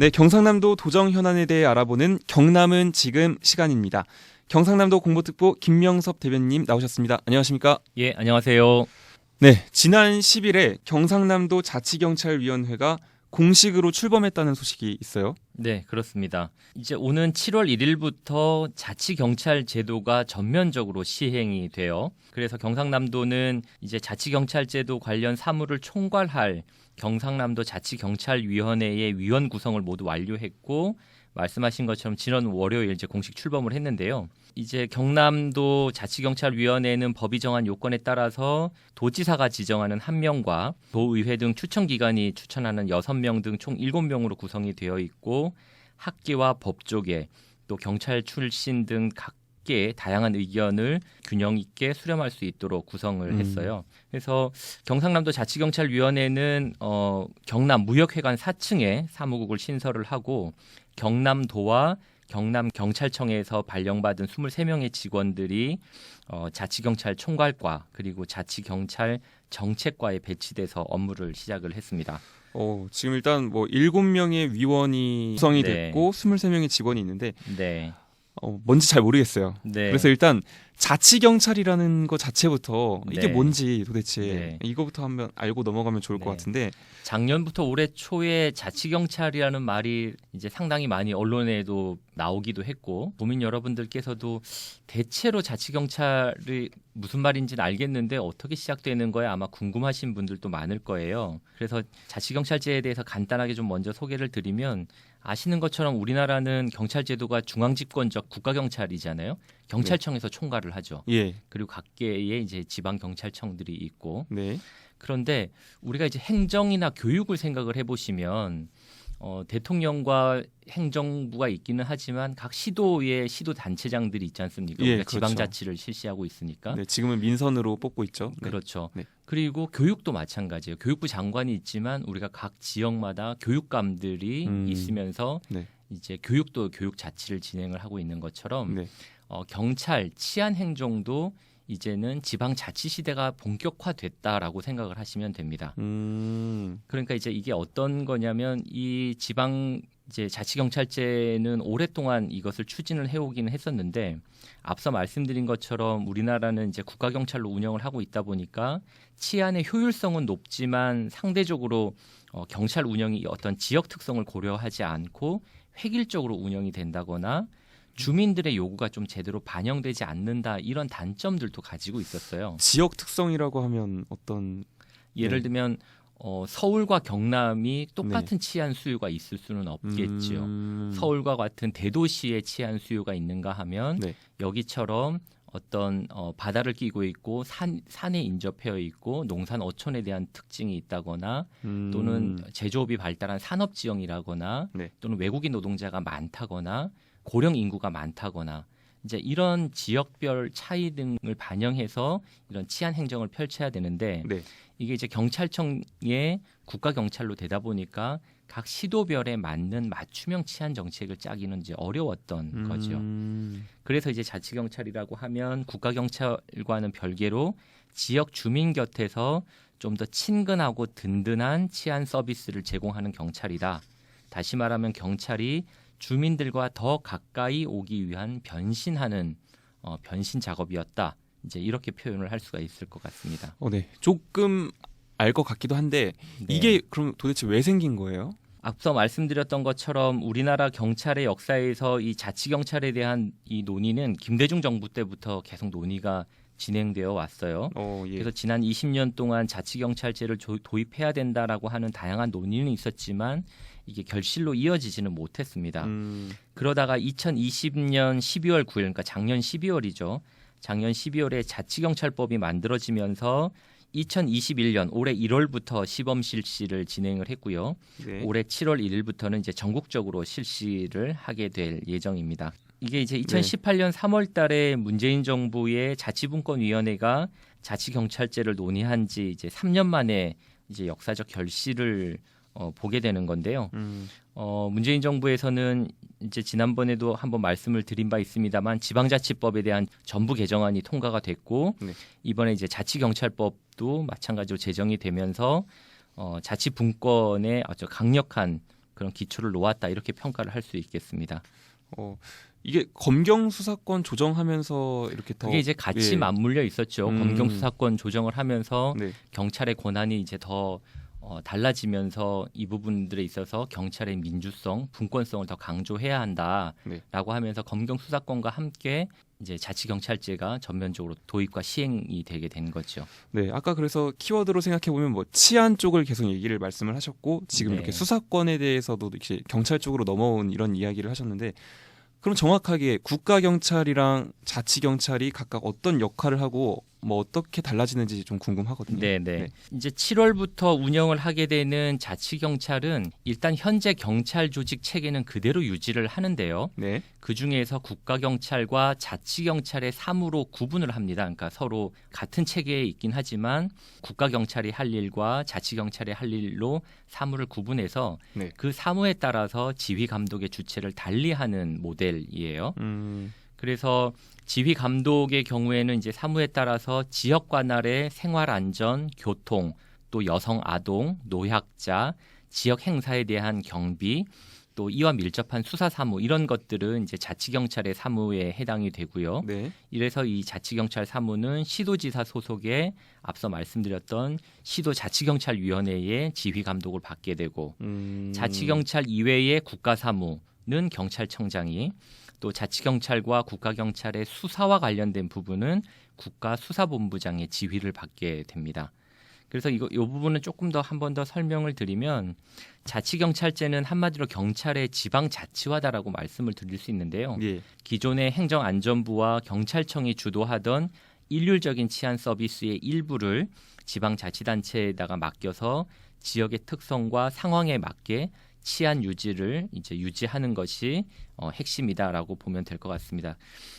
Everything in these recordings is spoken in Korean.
네, 경상남도 도정 현안에 대해 알아보는 경남은 지금 시간입니다. 경상남도 공보특보 김명섭 대변님 나오셨습니다. 안녕하십니까? 예, 안녕하세요. 네, 지난 10일에 경상남도 자치경찰위원회가 공식으로 출범했다는 소식이 있어요. 네, 그렇습니다. 이제 오는 7월 1일부터 자치경찰 제도가 전면적으로 시행이 돼요. 그래서 경상남도는 이제 자치경찰제도 관련 사무를 총괄할 경상남도 자치경찰위원회의 위원 구성을 모두 완료했고, 말씀하신 것처럼 지난 월요일 이제 공식 출범을 했는데요. 이제 경남도 자치경찰위원회는 법이 정한 요건에 따라서 도지사가 지정하는 1명과 도의회 등 추천기관이 추천하는 6명 등 총 7명으로 구성이 되어 있고, 학계와 법조계 또 경찰 출신 등 각계의 다양한 의견을 균형 있게 수렴할 수 있도록 구성을 했어요. 그래서 경상남도 자치경찰위원회는 경남 무역회관 4층에 사무국을 신설을 하고, 경남도와 경남경찰청에서 발령받은 23명의 직원들이 자치경찰 총괄과 그리고 자치경찰 정책과에 배치돼서 업무를 시작을 했습니다. 지금 일단 뭐 7명의 위원이 구성이 네. 됐고 23명의 직원이 있는데 네. 뭔지 잘 모르겠어요. 네. 그래서 일단 자치경찰이라는 것 자체부터 이게 네. 뭔지 도대체 네. 이거부터 한번 알고 넘어가면 좋을 것 네. 같은데. 작년부터 올해 초에 자치경찰이라는 말이 이제 상당히 많이 언론에도 나오기도 했고, 국민 여러분들께서도 대체로 자치경찰이 무슨 말인지는 알겠는데 어떻게 시작되는 거야 아마 궁금하신 분들도 많을 거예요. 그래서 자치경찰제에 대해서 간단하게 좀 먼저 소개를 드리면, 아시는 것처럼 우리나라는 경찰제도가 중앙집권적 국가경찰이잖아요. 경찰청에서 총괄을 하죠. 예. 그리고 각계의 이제 지방경찰청들이 있고, 네. 그런데 우리가 이제 행정이나 교육을 생각을 해보시면 대통령과 행정부가 있기는 하지만 각 시도의 시도 단체장들이 있지 않습니까? 예, 우리가 그렇죠. 지방자치를 실시하고 있으니까. 네, 지금은 민선으로 뽑고 있죠. 네. 그렇죠. 네. 그리고 교육도 마찬가지예요. 교육부 장관이 있지만 우리가 각 지역마다 교육감들이 있으면서 네. 이제 교육도 교육 자치를 진행을 하고 있는 것처럼 네. 경찰, 치안행정도 이제는 지방자치 시대가 본격화됐다라고 생각을 하시면 됩니다. 그러니까 이제 이게 어떤 거냐면, 이 지방 이제 자치경찰제는 오랫동안 이것을 추진을 해오기는 했었는데, 앞서 말씀드린 것처럼 우리나라는 이제 국가경찰로 운영을 하고 있다 보니까 치안의 효율성은 높지만 상대적으로 경찰 운영이 어떤 지역 특성을 고려하지 않고 획일적으로 운영이 된다거나 주민들의 요구가 좀 제대로 반영되지 않는다, 이런 단점들도 가지고 있었어요. 지역 특성이라고 하면 어떤? 예를 네. 들면 서울과 경남이 똑같은 치안 수요가 있을 수는 없겠죠. 서울과 같은 대도시의 치안 수요가 있는가 하면 네. 여기처럼 어떤 바다를 끼고 있고 산에 인접해 있고 농산 어촌에 대한 특징이 있다거나 또는 제조업이 발달한 산업 지형이라거나 네. 또는 외국인 노동자가 많다거나 고령 인구가 많다거나 이제 이런 지역별 차이 등을 반영해서 이런 치안 행정을 펼쳐야 되는데, 네. 이게 이제 경찰청의 국가경찰로 되다 보니까 각 시도별에 맞는 맞춤형 치안 정책을 짜기는 이제 어려웠던 거죠. 그래서 이제 자치경찰이라고 하면 국가경찰과는 별개로 지역 주민 곁에서 좀 더 친근하고 든든한 치안 서비스를 제공하는 경찰이다. 다시 말하면 경찰이 주민들과 더 가까이 오기 위한 변신하는 변신 작업이었다. 이제 이렇게 표현을 할 수가 있을 것 같습니다. 네. 조금 알 것 같기도 한데 네. 이게 그럼 도대체 왜 생긴 거예요? 앞서 말씀드렸던 것처럼 우리나라 경찰의 역사에서 이 자치경찰에 대한 이 논의는 김대중 정부 때부터 계속 논의가 진행되어 왔어요. 예. 그래서 지난 20년 동안 자치경찰제를 도입해야 된다라고 하는 다양한 논의는 있었지만 이게 결실로 이어지지는 못했습니다. 그러다가 2020년 12월 9일, 그러니까 작년 12월이죠. 작년 12월에 자치경찰법이 만들어지면서 2021년 올해 1월부터 시범 실시를 진행을 했고요. 네. 올해 7월 1일부터는 이제 전국적으로 실시를 하게 될 예정입니다. 이게 이제 2018년 3월 달에 문재인 정부의 자치분권위원회가 자치경찰제를 논의한 지 이제 3년 만에 이제 역사적 결실을 보게 되는 건데요. 문재인 정부에서는 이제 지난번에도 한번 말씀을 드린 바 있습니다만 지방자치법에 대한 전부 개정안이 통과가 됐고 네. 이번에 이제 자치경찰법도 마찬가지로 제정이 되면서 자치분권의 아주 강력한 그런 기초를 놓았다 이렇게 평가를 할 수 있겠습니다. 이게 검경 수사권 조정하면서 이렇게 더 그게 이제 같이 예. 맞물려 있었죠. 검경 수사권 조정을 하면서 네. 경찰의 권한이 이제 더 달라지면서 이 부분들에 있어서 경찰의 민주성, 분권성을 더 강조해야 한다라고 네. 하면서 검경 수사권과 함께 이제 자치경찰제가 전면적으로 도입과 시행이 되게 된 거죠. 네, 아까 그래서 키워드로 생각해 보면 뭐 치안 쪽을 계속 얘기를 말씀을 하셨고 지금 네. 이렇게 수사권에 대해서도 이렇게 경찰 쪽으로 넘어온 이런 이야기를 하셨는데 그럼 정확하게 국가 경찰이랑 자치 경찰이 각각 어떤 역할을 하고 뭐 어떻게 달라지는지 좀 궁금하거든요. 네네. 이제 7월부터 운영을 하게 되는 자치경찰은 일단 현재 경찰 조직 체계는 그대로 유지를 하는데요. 네. 그 중에서 국가경찰과 자치경찰의 사무로 구분을 합니다. 그러니까 서로 같은 체계에 있긴 하지만 국가경찰이 할 일과 자치경찰이 할 일로 사무를 구분해서 네. 그 사무에 따라서 지휘 감독의 주체를 달리하는 모델이에요. 그래서 지휘 감독의 경우에는 이제 사무에 따라서 지역 관할의 생활 안전, 교통, 또 여성 아동, 노약자, 지역 행사에 대한 경비, 또 이와 밀접한 수사 사무 이런 것들은 이제 자치경찰의 사무에 해당이 되고요. 네. 이래서 이 자치경찰 사무는 시도지사 소속의 앞서 말씀드렸던 시도자치경찰위원회의 지휘 감독을 받게 되고 자치경찰 이외의 국가사무는 경찰청장이 또 자치경찰과 국가경찰의 수사와 관련된 부분은 국가수사본부장의 지휘를 받게 됩니다. 그래서 이 부분은 조금 더 한 번 더 설명을 드리면 자치경찰제는 한마디로 경찰의 지방자치화다라고 말씀을 드릴 수 있는데요. 예. 기존의 행정안전부와 경찰청이 주도하던 일률적인 치안 서비스의 일부를 지방자치단체에다가 맡겨서 지역의 특성과 상황에 맞게 치안 유지를 이제 유지하는 것이 핵심이다라고 보면 될 것 같습니다.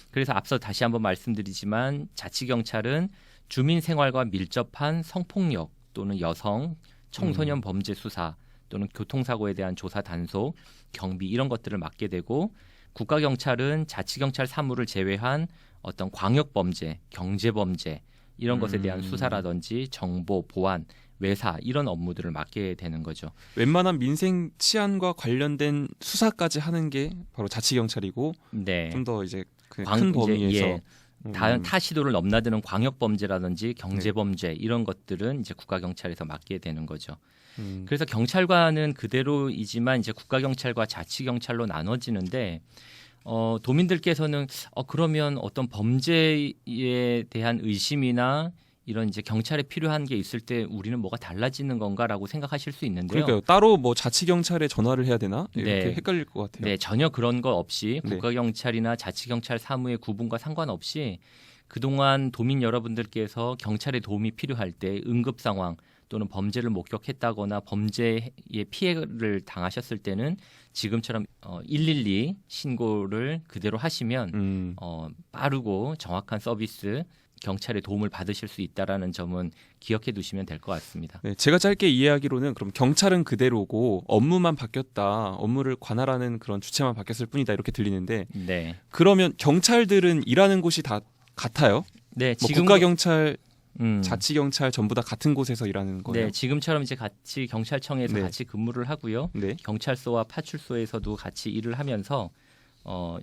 그래서 앞서 다시 한번 말씀드리지만 자치경찰은 주민 생활과 밀접한 성폭력 또는 여성, 청소년 범죄 수사 또는 교통사고에 대한 조사 단속, 경비 이런 것들을 맡게 되고 국가경찰은 자치경찰 사무를 제외한 어떤 광역범죄, 경제범죄 이런 것에 대한 수사라든지 정보, 보안, 외사 이런 업무들을 맡게 되는 거죠. 웬만한 민생 치안과 관련된 수사까지 하는 게 바로 자치 경찰이고 네. 좀 더 이제 그 큰 범위에서 예. 타 시도를 넘나드는 광역범죄라든지 경제범죄 이런 것들은 이제 국가경찰에서 맡게 되는 거죠. 그래서 경찰관은 그대로이지만 이제 국가경찰과 자치경찰로 나눠지는데 도민들께서는 그러면 어떤 범죄에 대한 의심이나 이런 이제 경찰에 필요한 게 있을 때 우리는 뭐가 달라지는 건가라고 생각하실 수 있는데요. 그러니까요. 따로 뭐 자치 경찰에 전화를 해야 되나 이렇게 네. 헷갈릴 것 같아요. 네, 전혀 그런 거 없이 네. 국가경찰이나 자치경찰 사무의 구분과 상관없이 그동안 도민 여러분들께서 경찰의 도움이 필요할 때 응급 상황 또는 범죄를 목격했다거나 범죄의 피해를 당하셨을 때는 지금처럼 112 신고를 그대로 하시면 빠르고 정확한 서비스 경찰의 도움을 받으실 수 있다라는 점은 기억해 두시면 될 것 같습니다. 네, 제가 짧게 이해하기로는 그럼 경찰은 그대로고 업무만 바뀌었다. 업무를 관할하는 그런 주체만 바뀌었을 뿐이다. 이렇게 들리는데 네. 그러면 경찰들은 일하는 곳이 다 같아요? 네, 뭐 지금 국가 경찰, 자치 경찰 전부 다 같은 곳에서 일하는 거예요? 네, 지금처럼 이제 같이 경찰청에서 네. 같이 근무를 하고요. 네. 경찰서와 파출소에서도 같이 일을 하면서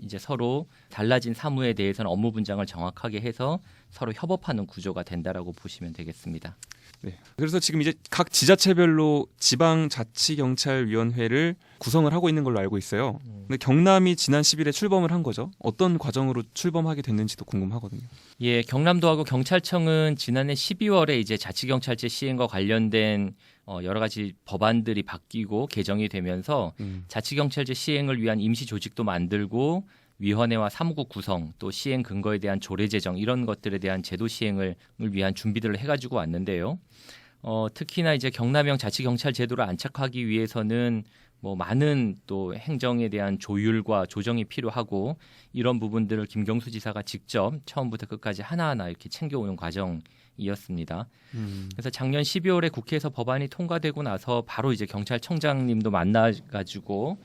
이제 서로 달라진 사무에 대해서는 업무 분장을 정확하게 해서 서로 협업하는 구조가 된다라고 보시면 되겠습니다. 네. 그래서 지금 이제 각 지자체별로 지방자치경찰위원회를 구성을 하고 있는 걸로 알고 있어요. 근데 경남이 지난 10일에 출범을 한 거죠. 어떤 과정으로 출범하게 됐는지도 궁금하거든요. 예, 경남도하고 경찰청은 지난해 12월에 이제 자치경찰제 시행과 관련된 여러 가지 법안들이 바뀌고 개정이 되면서 자치경찰제 시행을 위한 임시 조직도 만들고 위원회와 사무국 구성 또 시행 근거에 대한 조례 제정 이런 것들에 대한 제도 시행을 위한 준비들을 해가지고 왔는데요. 특히나 이제 경남형 자치경찰 제도를 안착하기 위해서는 뭐 많은 또 행정에 대한 조율과 조정이 필요하고 이런 부분들을 김경수 지사가 직접 처음부터 끝까지 하나하나 이렇게 챙겨오는 과정이었습니다. 그래서 작년 12월에 국회에서 법안이 통과되고 나서 바로 이제 경찰청장님도 만나가지고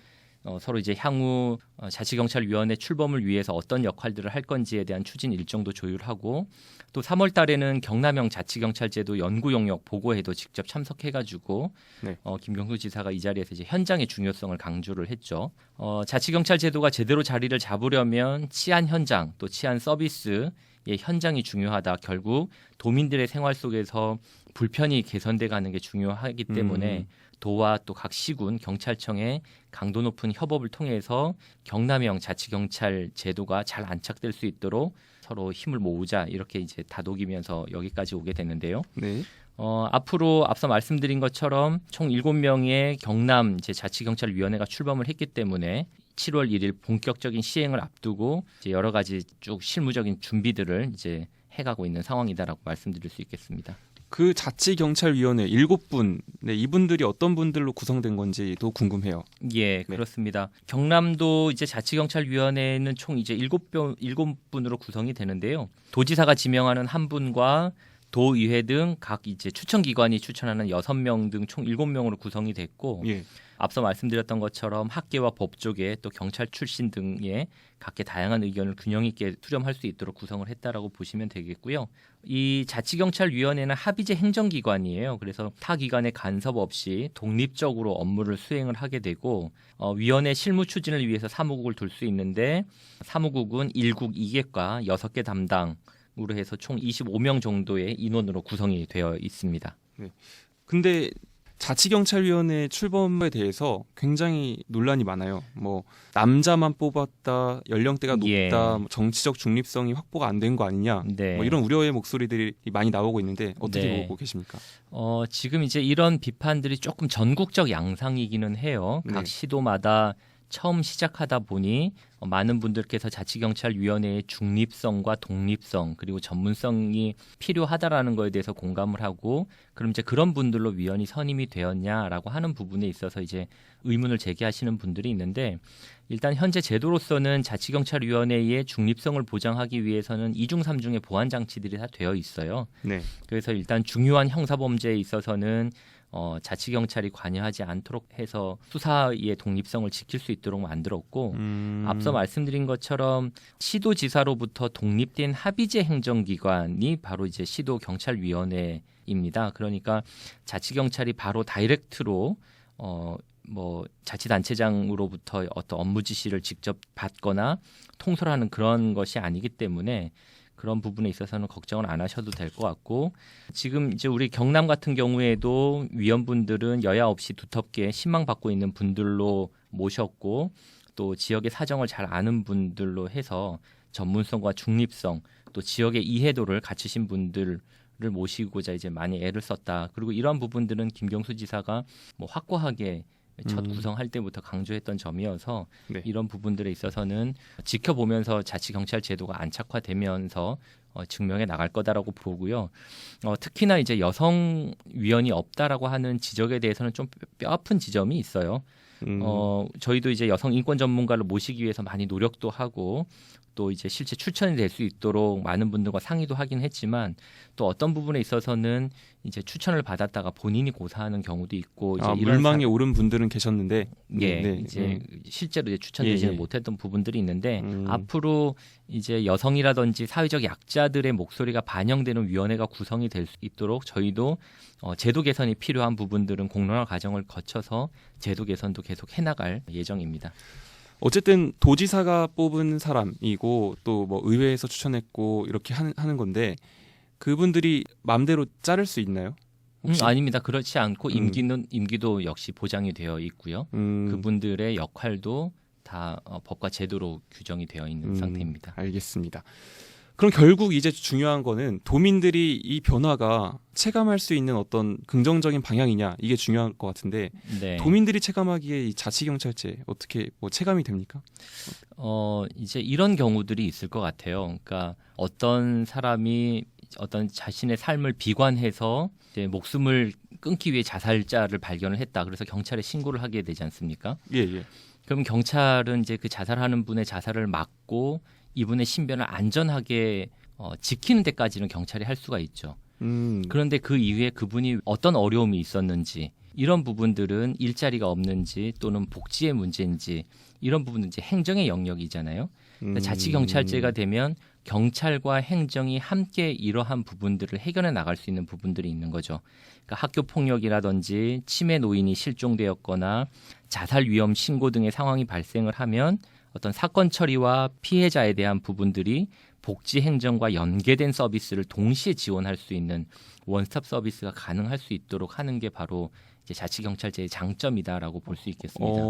서로 이제 향후 자치경찰위원회 출범을 위해서 어떤 역할들을 할 건지에 대한 추진 일정도 조율하고 또 3월 달에는 경남형 자치경찰제도 연구 용역 보고회도 직접 참석해가지고 네. 김경수 지사가 이 자리에서 이제 현장의 중요성을 강조를 했죠. 자치경찰제도가 제대로 자리를 잡으려면 치안 현장 또 치안 서비스의 현장이 중요하다. 결국 도민들의 생활 속에서 불편이 개선돼 가는 게 중요하기 때문에 도와 또 각 시군 경찰청의 강도 높은 협업을 통해서 경남형 자치경찰 제도가 잘 안착될 수 있도록 서로 힘을 모으자 이렇게 이제 다독이면서 여기까지 오게 됐는데요. 네. 앞으로 앞서 말씀드린 것처럼 총 7명의 경남 이제 자치경찰위원회가 출범을 했기 때문에 7월 1일 본격적인 시행을 앞두고 이제 여러 가지 쭉 실무적인 준비들을 이제 해가고 있는 상황이다라고 말씀드릴 수 있겠습니다. 그 자치경찰위원회 7분, 네, 이분들이 어떤 분들로 구성된 건지도 궁금해요. 예, 그렇습니다. 경남도 이제 자치경찰위원회는 총 이제 7분으로 구성이 되는데요. 도지사가 지명하는 한 분과 도의회 등 각 이제 추천기관이 추천하는 6명 등 총 7명으로 구성이 됐고 예. 앞서 말씀드렸던 것처럼 학계와 법조계 또 경찰 출신 등의 각계 다양한 의견을 균형 있게 수렴할 수 있도록 구성을 했다라고 보시면 되겠고요. 이 자치경찰위원회는 합의제 행정기관이에요. 그래서 타 기관의 간섭 없이 독립적으로 업무를 수행을 하게 되고 위원회 실무 추진을 위해서 사무국을 둘 수 있는데 사무국은 1국 2객과 6개 담당으로 해서 총 25명 정도의 인원으로 구성이 되어 있습니다. 근데 자치경찰위원회 출범에 대해서 굉장히 논란이 많아요. 뭐 남자만 뽑았다, 연령대가 높다, 예. 뭐 정치적 중립성이 확보가 안 된 거 아니냐, 네. 뭐 이런 우려의 목소리들이 많이 나오고 있는데 어떻게 네. 보고 계십니까? 지금 이제 이런 비판들이 조금 전국적 양상이기는 해요. 각 네. 시도마다 처음 시작하다 보니 많은 분들께서 자치경찰위원회의 중립성과 독립성 그리고 전문성이 필요하다라는 거에 대해서 공감을 하고 그럼 이제 그런 분들로 위원이 선임이 되었냐라고 하는 부분에 있어서 이제 의문을 제기하시는 분들이 있는데 일단 현재 제도로서는 자치경찰위원회의 중립성을 보장하기 위해서는 2중 3중의 보완 장치들이 다 되어 있어요. 네. 그래서 일단 중요한 형사범죄에 있어서는 자치경찰이 관여하지 않도록 해서 수사의 독립성을 지킬 수 있도록 만들었고 앞서 말씀드린 것처럼 시도지사로부터 독립된 합의제 행정기관이 바로 이제 시도경찰위원회입니다. 그러니까 자치경찰이 바로 다이렉트로 뭐 자치단체장으로부터 어떤 업무 지시를 직접 받거나 통솔하는 그런 것이 아니기 때문에 그런 부분에 있어서는 걱정을 안 하셔도 될 것 같고 지금 이제 우리 경남 같은 경우에도 위원분들은 여야 없이 두텁게 신망받고 있는 분들로 모셨고 또 지역의 사정을 잘 아는 분들로 해서 전문성과 중립성 또 지역의 이해도를 갖추신 분들을 모시고자 이제 많이 애를 썼다. 그리고 이러한 부분들은 김경수 지사가 뭐 확고하게 첫 구성할 때부터 강조했던 점이어서 네. 이런 부분들에 있어서는 지켜보면서 자치경찰 제도가 안착화되면서 증명해 나갈 거다라고 보고요. 특히나 이제 여성 위원이 없다라고 하는 지적에 대해서는 좀 뼈아픈 지점이 있어요. 저희도 이제 여성 인권 전문가를 모시기 위해서 많이 노력도 하고 또 이제 실제 추천이 될 수 있도록 많은 분들과 상의도 하긴 했지만 또 어떤 부분에 있어서는 이제 추천을 받았다가 본인이 고사하는 경우도 있고 이제 이런 물망에 오른 분들은 계셨는데 이제 실제로 이제 추천되지는 예. 못했던 부분들이 있는데 앞으로 이제 여성이라든지 사회적 약자들의 목소리가 반영되는 위원회가 구성이 될 수 있도록 저희도 제도 개선이 필요한 부분들은 공론화 과정을 거쳐서 제도 개선도 계속 해나갈 예정입니다. 어쨌든 도지사가 뽑은 사람이고 또 뭐 의회에서 추천했고 이렇게 하는 건데 그분들이 마음대로 자를 수 있나요? 아닙니다. 그렇지 않고 임기도 역시 보장이 되어 있고요. 그분들의 역할도 다 법과 제도로 규정이 되어 있는 상태입니다. 알겠습니다. 그럼 결국 이제 중요한 거는 도민들이 이 변화가 체감할 수 있는 어떤 긍정적인 방향이냐 이게 중요할 것 같은데 네. 도민들이 체감하기에 이 자치경찰제 어떻게 뭐 체감이 됩니까? 이제 이런 경우들이 있을 것 같아요. 그러니까 어떤 사람이 어떤 자신의 삶을 비관해서 이제 목숨을 끊기 위해 자살자를 발견을 했다. 그래서 경찰에 신고를 하게 되지 않습니까? 예. 그럼 경찰은 이제 그 자살하는 분의 자살을 막고 이분의 신변을 안전하게 지키는 데까지는 경찰이 할 수가 있죠. 그런데 그 이후에 그분이 어떤 어려움이 있었는지 이런 부분들은 일자리가 없는지 또는 복지의 문제인지 이런 부분은 이제 행정의 영역이잖아요. 그러니까 자치경찰제가 되면 경찰과 행정이 함께 이러한 부분들을 해결해 나갈 수 있는 부분들이 있는 거죠. 그러니까 학교 폭력이라든지 치매 노인이 실종되었거나 자살 위험 신고 등의 상황이 발생을 하면 어떤 사건 처리와 피해자에 대한 부분들이 복지 행정과 연계된 서비스를 동시에 지원할 수 있는 원스톱 서비스가 가능할 수 있도록 하는 게 바로 이제 자치경찰제의 장점이다라고 볼 수 있겠습니다.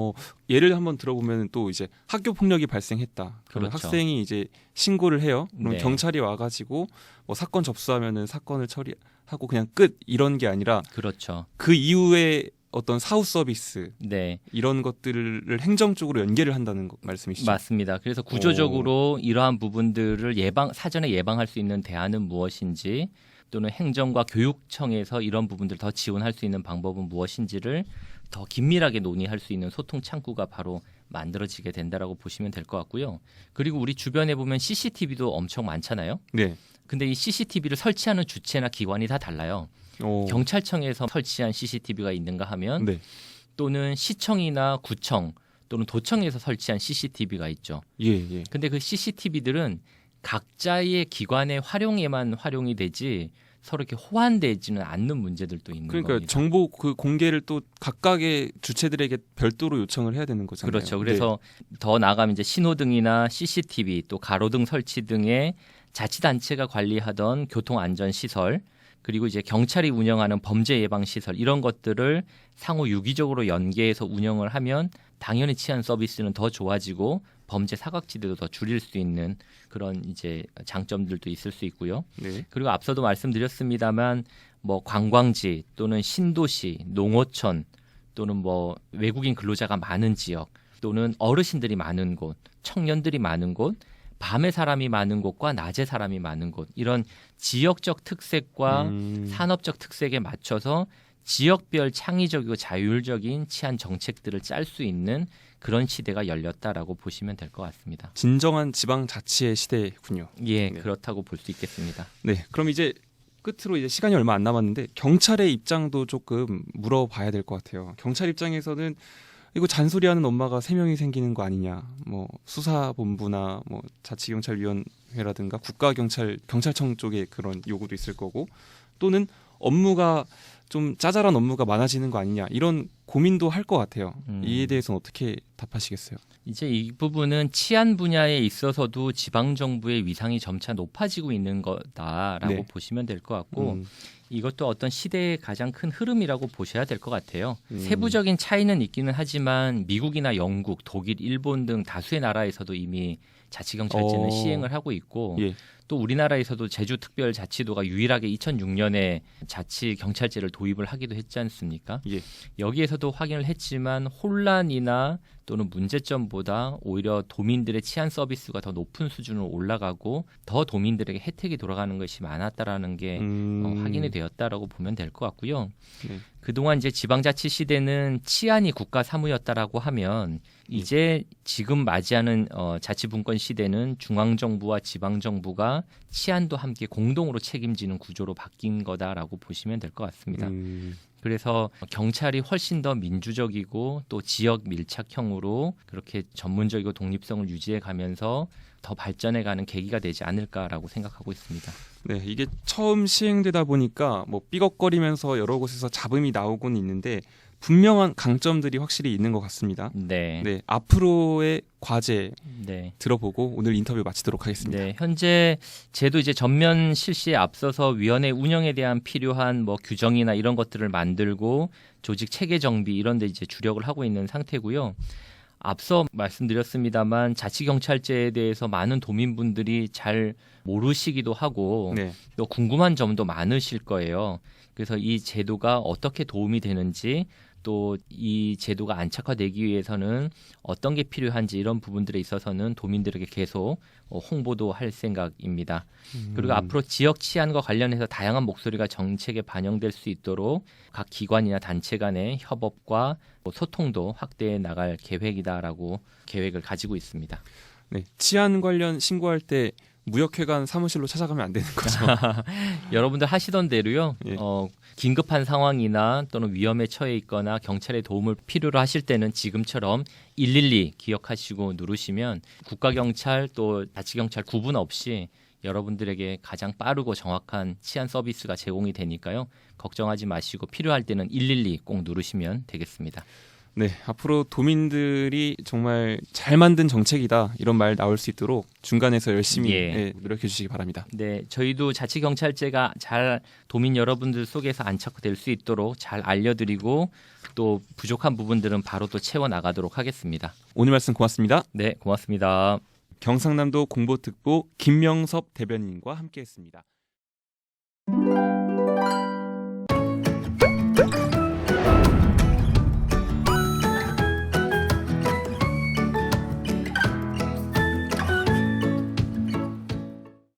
예를 한번 들어보면 또 이제 학교 폭력이 발생했다. 그러면 그렇죠. 학생이 이제 신고를 해요. 그럼 네. 경찰이 와가지고 뭐 사건 접수하면은 사건을 처리하고 그냥 끝 이런 게 아니라 그렇죠. 그 이후에 어떤 사후 서비스 네, 이런 것들을 행정 쪽으로 연계를 한다는 말씀이시죠? 맞습니다. 그래서 구조적으로 이러한 부분들을 사전에 예방할 수 있는 대안은 무엇인지 또는 행정과 교육청에서 이런 부분들을 더 지원할 수 있는 방법은 무엇인지를 더 긴밀하게 논의할 수 있는 소통 창구가 바로 만들어지게 된다라고 보시면 될 것 같고요. 그리고 우리 주변에 보면 CCTV도 엄청 많잖아요. 네. 근데 이 CCTV를 설치하는 주체나 기관이 다 달라요. 경찰청에서 설치한 CCTV가 있는가 하면 네. 또는 시청이나 구청 또는 도청에서 설치한 CCTV가 있죠. 예. 근데 그 CCTV들은 각자의 기관의 활용에만 활용이 되지 서로 이렇게 호환되지는 않는 문제들도 있는 그러니까 겁니다. 정보 그 공개를 또 각각의 주체들에게 별도로 요청을 해야 되는 거잖아요. 그렇죠. 그래서 더 나아가면 이제 신호등이나 CCTV 또 가로등 설치 등의 자치단체가 관리하던 교통안전시설 그리고 이제 경찰이 운영하는 범죄 예방 시설 이런 것들을 상호 유기적으로 연계해서 운영을 하면 당연히 치안 서비스는 더 좋아지고 범죄 사각지대도 더 줄일 수 있는 그런 이제 장점들도 있을 수 있고요. 네. 그리고 앞서도 말씀드렸습니다만 뭐 관광지 또는 신도시, 농어촌 또는 뭐 외국인 근로자가 많은 지역 또는 어르신들이 많은 곳, 청년들이 많은 곳 밤에 사람이 많은 곳과 낮에 사람이 많은 곳 이런 지역적 특색과 산업적 특색에 맞춰서 지역별 창의적이고 자율적인 치안 정책들을 짤 수 있는 그런 시대가 열렸다라고 보시면 될 것 같습니다. 진정한 지방자치의 시대군요. 예, 네. 그렇다고 볼 수 있겠습니다. 네, 그럼 이제 끝으로 이제 시간이 얼마 안 남았는데 경찰의 입장도 조금 물어봐야 될 것 같아요. 경찰 입장에서는 이거 잔소리하는 엄마가 3명이 생기는 거 아니냐. 뭐 수사본부나 뭐 자치경찰위원회라든가 경찰청 쪽에 그런 요구도 있을 거고 또는 업무가 좀 짜잘한 업무가 많아지는 거 아니냐 이런 고민도 할 것 같아요. 이에 대해서는 어떻게 답하시겠어요? 이제 이 부분은 치안 분야에 있어서도 지방 정부의 위상이 점차 높아지고 있는 거다라고 네. 보시면 될 것 같고 이것도 어떤 시대의 가장 큰 흐름이라고 보셔야 될 것 같아요. 세부적인 차이는 있기는 하지만 미국이나 영국, 독일, 일본 등 다수의 나라에서도 이미 자치경찰제는 시행을 하고 있고 예. 또 우리나라에서도 제주특별자치도가 유일하게 2006년에 자치경찰제를 도입을 하기도 했지 않습니까? 예. 여기에서도 확인을 했지만 혼란이나 또는 문제점보다 오히려 도민들의 치안 서비스가 더 높은 수준으로 올라가고 더 도민들에게 혜택이 돌아가는 것이 많았다라는 게 확인이 되었다라고 보면 될 것 같고요. 네. 그동안 이제 지방자치 시대는 치안이 국가 사무였다라고 하면 이제 지금 맞이하는 자치분권 시대는 중앙정부와 지방정부가 치안도 함께 공동으로 책임지는 구조로 바뀐 거다라고 보시면 될 것 같습니다. 그래서 경찰이 훨씬 더 민주적이고 또 지역 밀착형으로 그렇게 전문적이고 독립성을 유지해 가면서 더 발전해가는 계기가 되지 않을까라고 생각하고 있습니다. 네, 이게 처음 시행되다 보니까 뭐 삐걱거리면서 여러 곳에서 잡음이 나오곤 있는데 분명한 강점들이 확실히 있는 것 같습니다. 네. 네, 앞으로의 과제 네. 들어보고 오늘 인터뷰 마치도록 하겠습니다. 네, 현재 제도 이제 전면 실시에 앞서서 위원회 운영에 대한 필요한 뭐 규정이나 이런 것들을 만들고 조직 체계 정비 이런 데 이제 주력을 하고 있는 상태고요. 앞서 말씀드렸습니다만 자치경찰제에 대해서 많은 도민분들이 잘 모르시기도 하고 네. 또 궁금한 점도 많으실 거예요. 그래서 이 제도가 어떻게 도움이 되는지 또 이 제도가 안착화되기 위해서는 어떤 게 필요한지 이런 부분들에 있어서는 도민들에게 계속 홍보도 할 생각입니다. 그리고 앞으로 지역 치안과 관련해서 다양한 목소리가 정책에 반영될 수 있도록 각 기관이나 단체 간의 협업과 소통도 확대해 나갈 계획이다라고 계획을 가지고 있습니다. 네, 치안 관련 신고할 때 무역회관 사무실로 찾아가면 안 되는 거죠. 여러분들 하시던 대로요. 예. 긴급한 상황이나 또는 위험에 처해 있거나 경찰의 도움을 필요로 하실 때는 지금처럼 112 기억하시고 누르시면 국가경찰 또 자치경찰 구분 없이 여러분들에게 가장 빠르고 정확한 치안 서비스가 제공이 되니까요. 걱정하지 마시고 필요할 때는 112 꼭 누르시면 되겠습니다. 네, 앞으로 도민들이 정말 잘 만든 정책이다 이런 말 나올 수 있도록 중간에서 열심히 예. 노력해 주시기 바랍니다. 네, 저희도 자치경찰제가 잘 도민 여러분들 속에서 안착될 수 있도록 잘 알려드리고 또 부족한 부분들은 바로 또 채워나가도록 하겠습니다. 오늘 말씀 고맙습니다. 네, 고맙습니다. 경상남도 공보특보 김명섭 대변인과 함께했습니다.